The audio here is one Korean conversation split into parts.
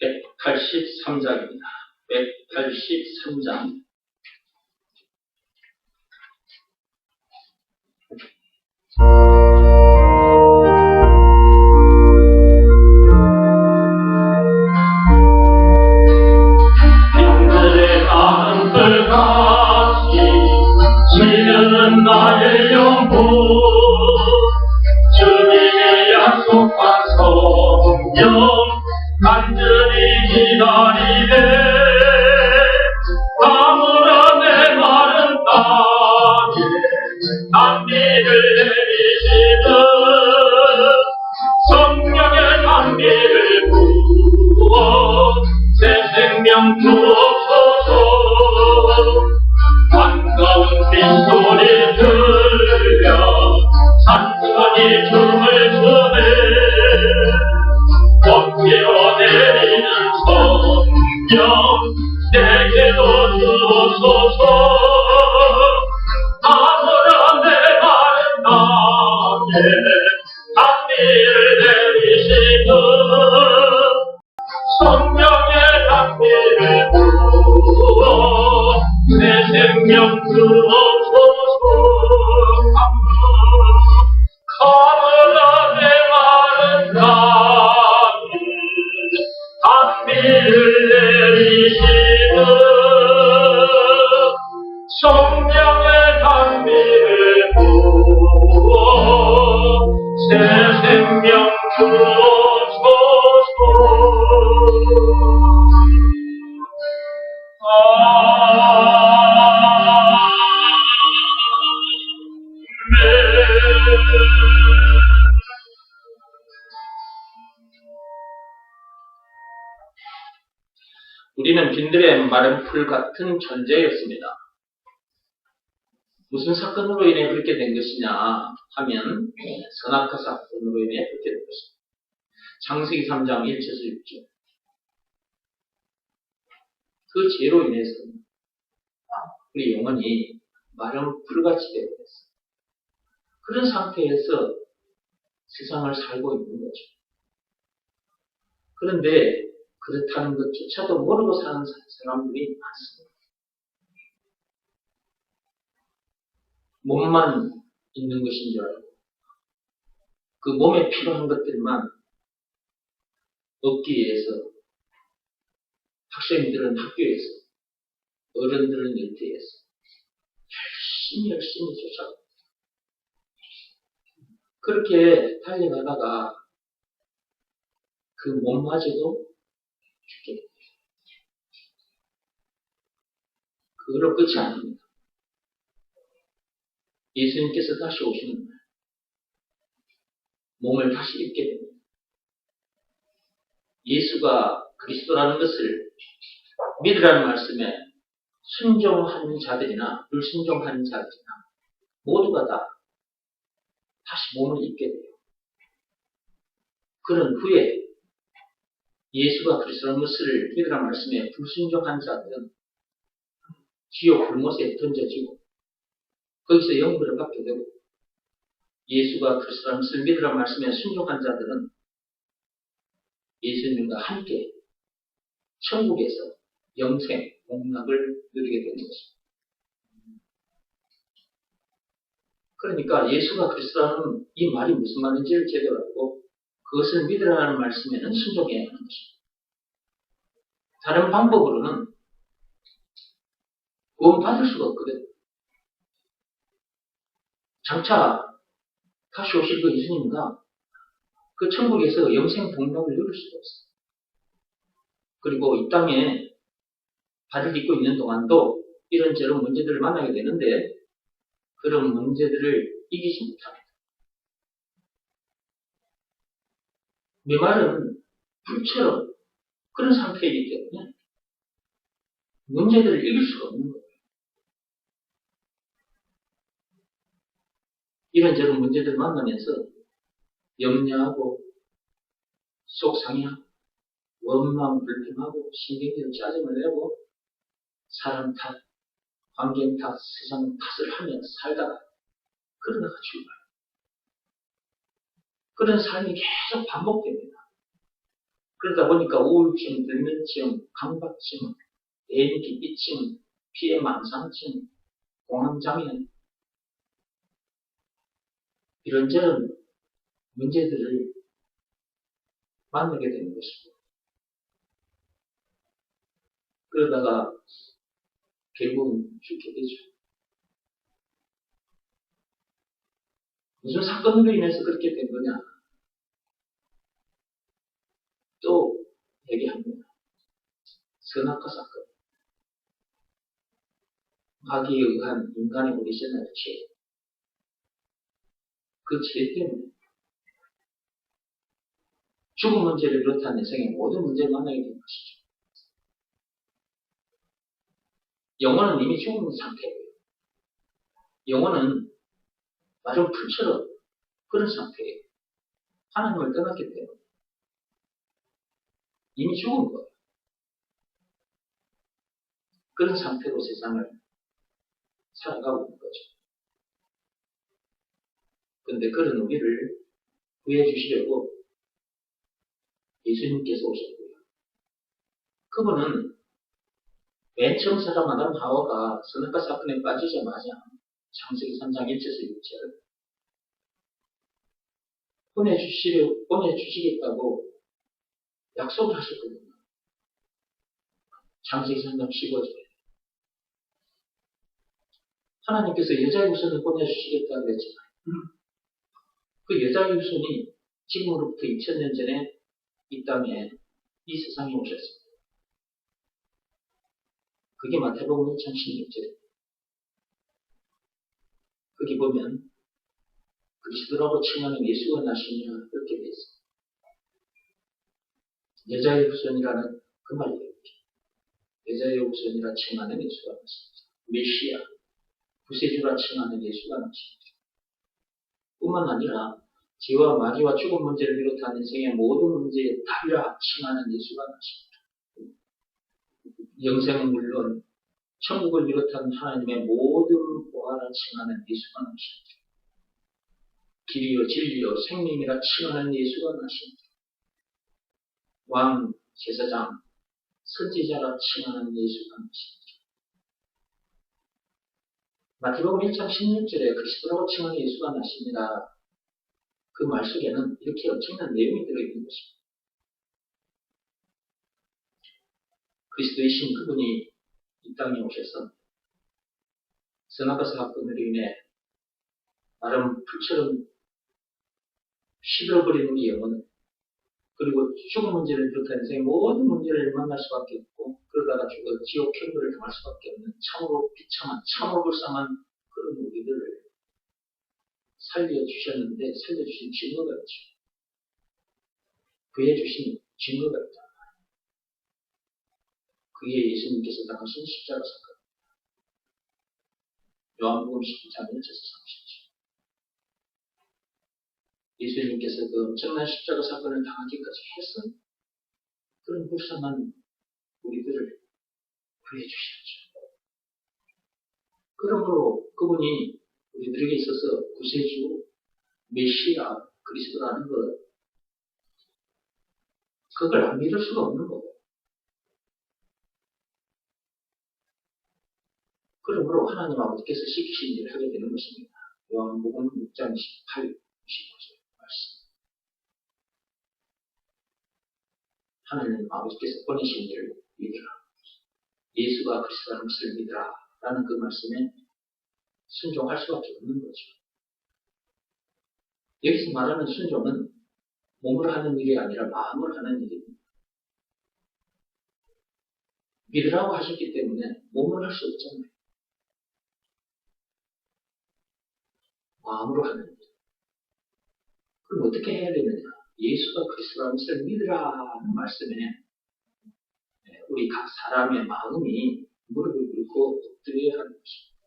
183장입니다. 183장. 빙글에 가는 불같이 질려는 나의 영혼, 주님의 약속한 성령 간절히 기다리네. 아무런 내 마른 땅에 단비를 내리시듯 성령의 단비를 부어 새 생명 주옵소서. 반가운 빗소리 들려 산천이 춤을 추네. 덮여 내리는 성령 내게도 주옵소서. 아무런 내 마른 땅에 단비를 내리시듯 성령의 단비를 부어 내 생명 주옵소서. 가물어 내 마른 땅에 단비를 내리시듯 성령의 단비를 부어 새 생명 주옵소서. 우리는 빈들의 마른 풀 같은 존재였습니다. 무슨 사건으로 인해 그렇게 된 것이냐 하면 선악과 사건으로 인해 그렇게 된 것입니다. 창세기 3장 1절에서 6절. 그 죄로 인해서 우리 영혼이 마른 풀같이 되어버렸어요. 그런 상태에서 세상을 살고 있는 거죠. 그런데 그렇다는 것조차도 모르고 사는 사람들이 많습니다. 몸만 있는 것인 줄 알고 그 몸에 필요한 것들만 얻기 위해서 학생들은 학교에서, 어른들은 일터에서 열심히 쫓아가고 그렇게 달려가다가 그 몸마저도 죽게 됩니다. 그걸로 끝이 아닙니다. 예수님께서 다시 오시는 날 몸을 다시 입게 됩니다. 예수가 그리스도라는 것을 믿으라는 말씀에 순종하는 자들이나 불순종하는 자들이나 모두가 다 다시 몸을 입게 돼요. 그런 후에 예수가 그리스도라는 것을 믿으라는 말씀에 불순종한 자들은 지옥 불못에 던져지고 거기서 영벌을 받게 되고, 예수가 그리스도라는 것을 믿으라는 말씀에 순종한 자들은 예수님과 함께 천국에서 영생, 복락을 누리게 되는 것입니다. 그러니까 예수가 그리스도라는 이 말이 무슨 말인지를 제대로 알고 그것을 믿으라는 말씀에는 순종해야 하는 것입니다. 다른 방법으로는 구원 받을 수가 없거든요. 장차 다시 오실 그 예수님과 그 천국에서 영생 복락을 누릴 수가 없어요. 그리고 이 땅에 발을 딛고 있는 동안도 이런저런 문제들을 만나게 되는데 그런 문제들을 이기지 못합니다. 메마른 불처럼 그런 상태이기 때문에 문제들을 이길 수가 없는 거예요. 이런저런 문제들을 만나면서 염려하고 속상해하고 원망 불평하고 신경질 짜증을 내고 사람 탓, 환경 탓, 세상 탓을 하며 살다가 그러다가 죽어요. 그런 삶이 계속 반복됩니다. 그러다 보니까 우울증, 불면증, 강박증, 대인기피증, 피해망상증, 공황장애 이런저런 문제들을 만나게 되는 것입니다. 그러다가 결국은 죽게 되죠. 무슨 사건으로 인해서 그렇게 된 거냐? 또 얘기합니다. 선악과 사건. 마귀에 의한 인간의 오리지널 죄. 그 죄 때문에 죽음 문제를 비롯한 인생의 모든 문제를 만나게 된 것이죠. 영혼은 이미 죽은 상태예요. 영혼은 마른 풀처럼 그런 상태예요. 하나님을 떠났기 때문에 이미 죽은 거예요. 그런 상태로 세상을 살아가고 있는 거죠. 그런데 그런 우리를 구해 주시려고 예수님께서 오셨고요. 그분은 맨 처음 사람 아담 하와가 선악과 사건에 빠지자마자 창세기 3장 1절에서 6절 보내주시겠다고 약속을 하셨거든요. 창세기 3장 15절에 하나님께서 여자의 후손을 보내주시겠다고 그랬잖아요. 그 여자의 후손이 지금으로부터 2000년 전에 이 땅에 이 세상에 오셨습니다. 그게 마태복음 1장 16절입니다. 거기 보면 그리스도라고 칭하는 예수가 나시니라 그렇게 되어 있습니다. 여자의 후손이라는 그 말이에요. 여자의 후손이라 칭하는 예수가 나십니다. 메시아, 구세주라 칭하는 예수가 나십니다. 뿐만 아니라 죄와 마귀와 죽음 문제를 비롯한 인생의 모든 문제의 답이라 칭하는 예수가 나십니다. 영생은 물론 천국을 비롯한 하나님의 모든 보화라 칭하는 예수가 나십니다. 길이요 진리요 생명이라 칭하는 예수가 나십니다. 왕, 제사장, 선지자라 칭하는 예수가 나십니다. 마태복음 1장 16절에 그리스도라고 칭하는 예수가 나십니다. 그 말 속에는 이렇게 엄청난 내용이 들어있는 것입니다. 그리스도이신 그분이 이 땅에 오셔서 선악과 사건으로 인해 마른 풀처럼 시들어버린 우리 영혼을 그리고 죽음 문제를 비롯한 인생의 모든 문제를 만날 수밖에 없고 그러다가 죽어 지옥 천국을 당할 수밖에 없는 참으로 비참한 참으로 불쌍한 그런 우리들을 살려주셨는데 살려주신 증거가 있죠. 구해주신 증거가 있다. 그게 예수님께서 당하신 십자가 사건. 요한복음 19장 1절에서 30절. 예수님께서 그 엄청난 십자가 사건을 당하기까지 해서 그런 불쌍한 우리들을 구해주셨죠. 그러므로 그분이 우리들에게 있어서 구세주, 메시아, 그리스도라는 것, 그걸 안 믿을 수가 없는 거고. 그러므로 하나님 아버지께서 시키신 일을 하게 되는 것입니다. 요한복음 6장 18, 19절 말씀. 하나님 아버지께서 보내신 일을 믿으라. 예수가 그리스도라는 것을 믿으라. 라는 그 말씀에 순종할 수밖에 없는 거죠. 여기서 말하는 순종은 몸으로 하는 일이 아니라 마음으로 하는 일입니다. 믿으라고 하셨기 때문에 몸으로 할 수 없잖아요. 마음으로 하는 일. 그럼 어떻게 해야 되느냐? 예수가 그리스도라는 것을 믿으라는 말씀에 우리 각 사람의 마음이 무릎을 꿇고 엎드려야 하는 것입니다.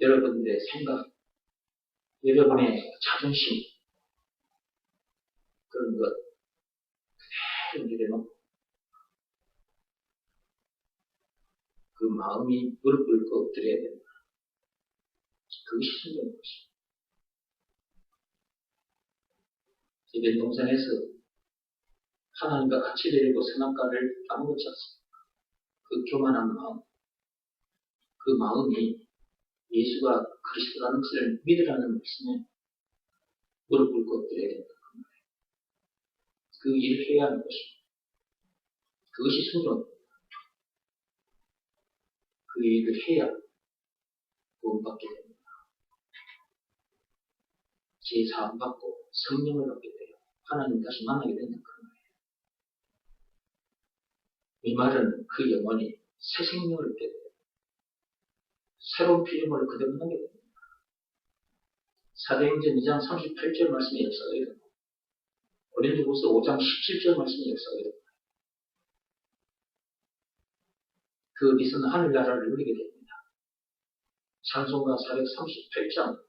여러분들의 생각, 여러분의 자존심, 그런 것 그대로 내려놓고 그 마음이 무릎 꿇고 엎드려야 된다. 그것이 순종인 것입니다. 에덴 동산에서 하나님과 같이 내리고 선악과를 따먹었지 않습니까? 그 교만한 마음, 그 마음이 예수가 그리스도라는 것을 믿으라는 말씀에 무릎 꿇고 드려야 된다. 그 일을 해야 하는 것입니다. 그것이 순종입니다. 그 일을 해야 구원받게 됩니다. 제사함 받고 성령을 받게 돼요. 하나님 다시 만나게 된다. 그 말이에요. 이 말은 그 영혼이 새 생명을 얻게 돼요. 새로운 피조물을 그대로 남게 됩니다. 사도행전 2장 38절 말씀의 역사가 일어나고 고린도후서 5장 17절 말씀의 역사가 일어나고 그 어디서는 하늘나라를 누리게 됩니다. 찬송가 438장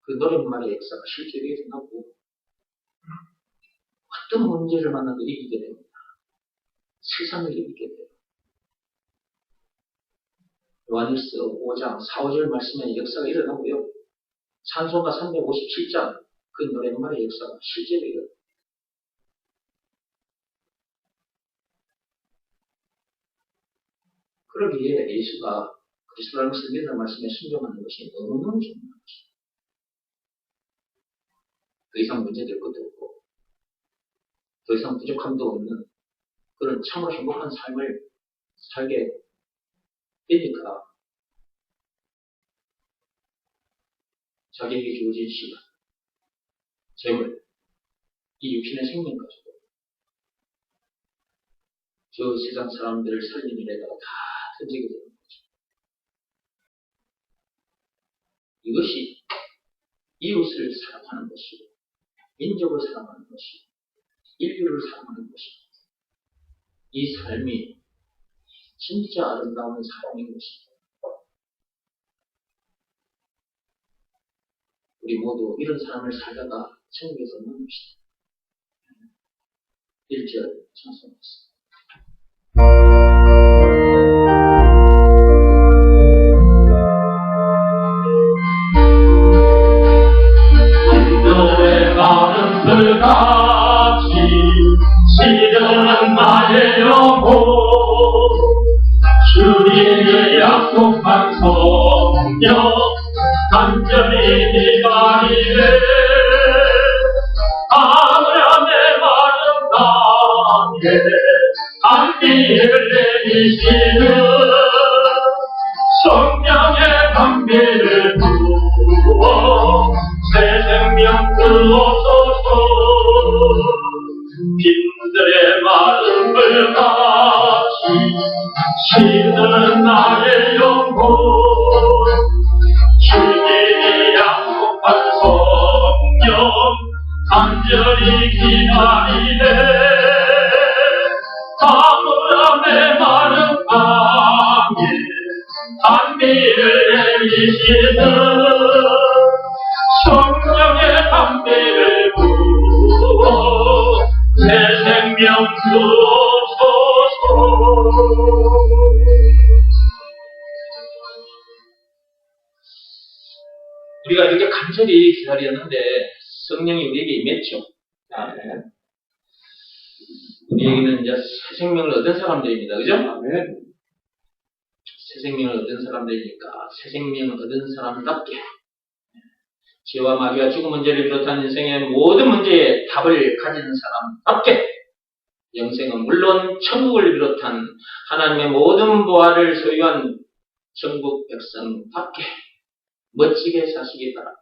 그 노랫말의 역사가 실제로 일어나고 어떤 문제를 만나도 이기게 됩니다. 세상을 이기게 돼요. 요한일서 5장 4, 5절 말씀의 역사가 일어나고요. 찬송가 357장 그 노랫말의 역사가 실제로 일어납니다. 그러기에 예수가 그리스도라는 것을 믿는 말씀에 순종하는 것이 너무너무 중요한 것입니다. 더 이상 문제될 것도 없고 더 이상 부족함도 없는 그런 참으로 행복한 삶을 살게 되니까 자기에게 주어진 시간, 재물, 이 육신의 생명 가지고 저 세상 사람들을 살리는 일에다가 다 던지게 되는 거죠. 이것이 이웃을 사랑하는 것이고 민족을 사랑하는 것이고 인류를 사랑하는 것입니다. 이 삶이 진짜 아름다운 삶인 것입니다. 우리 모두 이런 삶을 살다가 천국에서 만납시다. 1절 찬송했습니다. 너의 마른 불같이 시드는 나의 영혼 주님의 약속한 성령 간절히 기다리네 하늘의 마른 땅에 단비를 내리시는 성령의 단비를 부어 새 생명 주옵소서 빈들의 마른 불같이 시드는 나의 영혼 주님이 약속한 성령 간절히 기다리네 사물함의 마른 땅에 단비를 내리시는 성령의 담비를 부어 새 생명 주옵소서. 우리가 이렇게 간절히 기다렸는데 성령이 우리에게 임했죠. 우리에게는 이제 새 생명을 얻은 사람들입니다. 그죠? 새 생명을 얻은 사람들이니까 새 생명을 얻은 사람답게 죄와 마귀와 죽음 문제를 비롯한 인생의 모든 문제에 답을 가진 사람답게 영생은 물론 천국을 비롯한 하나님의 모든 보화를 소유한 천국 백성답게 멋지게 사시기 바랍니다.